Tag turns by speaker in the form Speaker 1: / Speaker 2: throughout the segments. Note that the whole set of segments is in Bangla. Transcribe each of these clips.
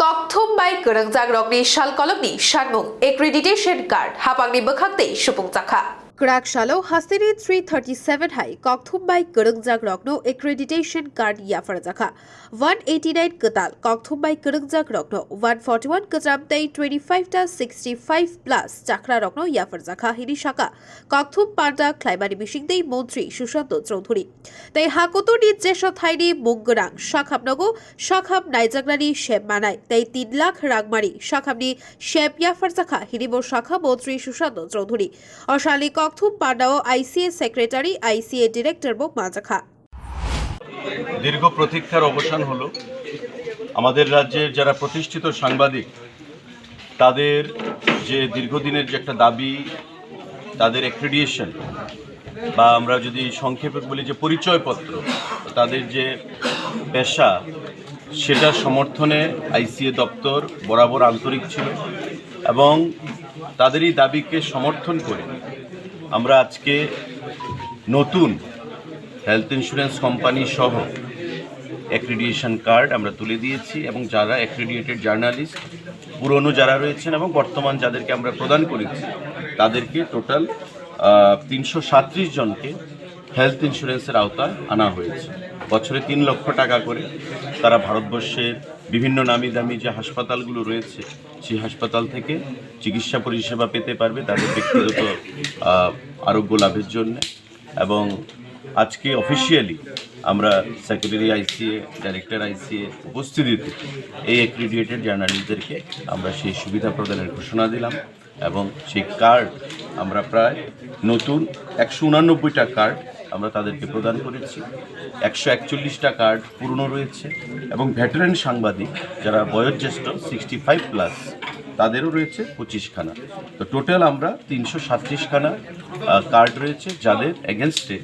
Speaker 1: Koktuma Kerang Shal Kolokni Shanmung Accreditation Card Hapangni Bwkhaktwi Supung Jakha Krak Shalo Hastini 337 High Koktuma Kerang Accreditation Card yaphar jakha 189 Katal Koktuma Kerang 141 Katamtei 25 plus Chakra Rokno yaphar jakha Hini Shaka Koktum Panda Klaimani Bishingdei Montri Shushanto Choudhury Tei Hakotoni Jesho Thaini Munggerang Shakhamnogo Shakham Naijaglani Sheb Manai Tei 3 lakh Rangmari Shakhamni Sheb yaphar jakha Hinibo Shakha Montri Shushanto Choudhury Oshali Koktuma Panda ICA Secretary ICA Director Bokma jakha
Speaker 2: দীর্ঘ প্রতীক্ষার অবসান হলো। আমাদের রাজ্যের যারা প্রতিষ্ঠিত সাংবাদিক তাদের যে দীর্ঘদিনের যে একটা দাবি, তাদের অ্যাক্রেডিটেশন বা আমরা যদি সংক্ষেপে বলি যে পরিচয়পত্র, তাদের যে পেশা, সেটার সমর্থনে ICA দপ্তর বরাবর আন্তরিক ছিল এবং তাদেরই দাবিকে সমর্থন করে আমরা আজকে নতুন হেলথ ইন্স্যুরেন্স কোম্পানি সহ অ্যাক্রেডিটেশন কার্ড আমরা তুলে দিয়েছি এবং যারা অ্যাক্রেডিটেড জার্নালিস্ট পুরনো যারা রয়েছেন এবং বর্তমান যাদেরকে আমরা প্রদান করেছি তাদেরকে টোটাল 337 জনকে হেলথ ইন্স্যুরেন্সের আওতায় আনা হয়েছে। বছরে 3 লক্ষ টাকা করে তারা ভারতবর্ষের বিভিন্ন নামি দামি যে হাসপাতালগুলো রয়েছে সেই হাসপাতাল থেকে চিকিৎসা পরিষেবা পেতে পারবে তাদের ব্যক্তিগত আরোগ্য লাভের জন্য। এবং আজকে অফিসিয়ালি আমরা সেক্রেটারি ICA, ডাইরেক্টর ICA উপস্থিতিতে এই অ্যাক্রেডিটেড জার্নালিস্টদেরকে আমরা সেই সুবিধা প্রদানের ঘোষণা দিলাম এবং সেই কার্ড আমরা প্রায় নতুন 189টা কার্ড আমরা তাদেরকে প্রদান করেছি। 141টা কার্ড পুরনো রয়েছে এবং ভেটারেন সাংবাদিক যারা বয়োজ্যেষ্ঠ 65 প্লাস তাদেরও রয়েছে 25খানা। তো টোটাল আমরা 337খানা কার্ড রয়েছে যাদের এগেনস্টে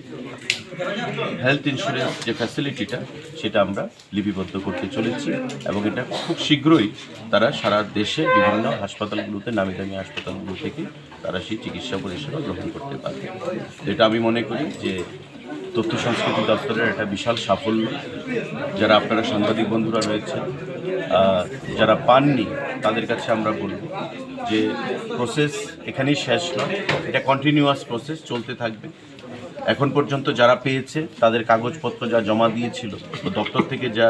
Speaker 2: হেলথ ইন্স্যুরেন্স যে ফ্যাসিলিটিটা সেটা আমরা লিপিবদ্ধ করতে চলেছি এবং এটা খুব শীঘ্রই তারা সারা দেশে বিভিন্ন হাসপাতালগুলোতে নামি দামি হাসপাতালগুলো থেকে তারা সেই চিকিৎসা পরিষেবা গ্রহণ করতে পারবে। এটা আমি মনে করি যে তথ্য সংস্কৃতি দপ্তরের একটা বিশাল সাফল্য। যারা আপনারা সাংবাদিক বন্ধুরা রয়েছে যারা পাননি তাদের কাছে আমরা বলব যে প্রসেস এখানেই শেষ নয়, এটা কন্টিনিউয়াস প্রসেস চলতে থাকবে। এখন পর্যন্ত যারা পেয়েছে তাদের কাগজপত্র যা জমা দিয়েছিল ও দপ্তর থেকে যা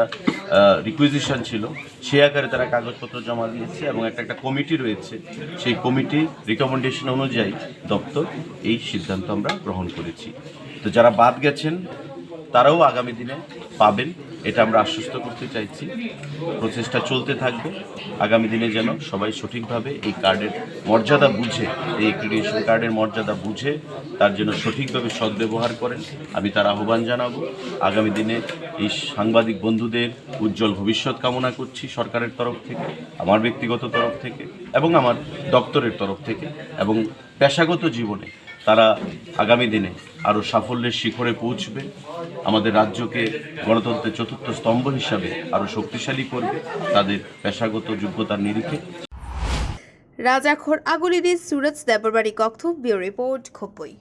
Speaker 2: রিকুইজিশন ছিল সে আকারে তারা কাগজপত্র জমা দিয়েছে এবং একটা কমিটি রয়েছে, সেই কমিটি রিকমেন্ডেশন অনুযায়ী দপ্তর এই সিদ্ধান্ত আমরা গ্রহণ করেছি। তো যারা বাদ গেছেন তারাও আগামী দিনে পাবেন, এটা আমরা আশ্বস্ত করতে চাইছি। প্রচেষ্টা চলতে থাকবে, আগামী দিনে যেন সবাই সঠিকভাবে এই কার্ডের মর্যাদা বুঝে, এই অ্যাক্রেডিটেশন কার্ডের মর্যাদা বুঝে তার জন্য সঠিকভাবে সদ্ব্যবহার করেন আমি তার আহ্বান জানাবো। আগামী দিনে এই সাংবাদিক বন্ধুদের উজ্জ্বল ভবিষ্যৎ কামনা করছি সরকারের তরফ থেকে, আমার ব্যক্তিগত তরফ থেকে এবং আমার দপ্তরের তরফ থেকে, এবং পেশাগত জীবনে তারা আগামী দিনে আরও সাফল্যের শিখরে পৌঁছবে, আমাদের রাজ্যকে গণতন্ত্রের চতুর্থ স্তম্ভ হিসাবে আরও শক্তিশালী করবে তাদের পেশাগত যোগ্যতার নিরিখে।
Speaker 1: রাজাখোর আগুলিদি সুরজ দেবরবাড়ি কক্থুম ব্যুরো রিপোর্ট খুম্পুই।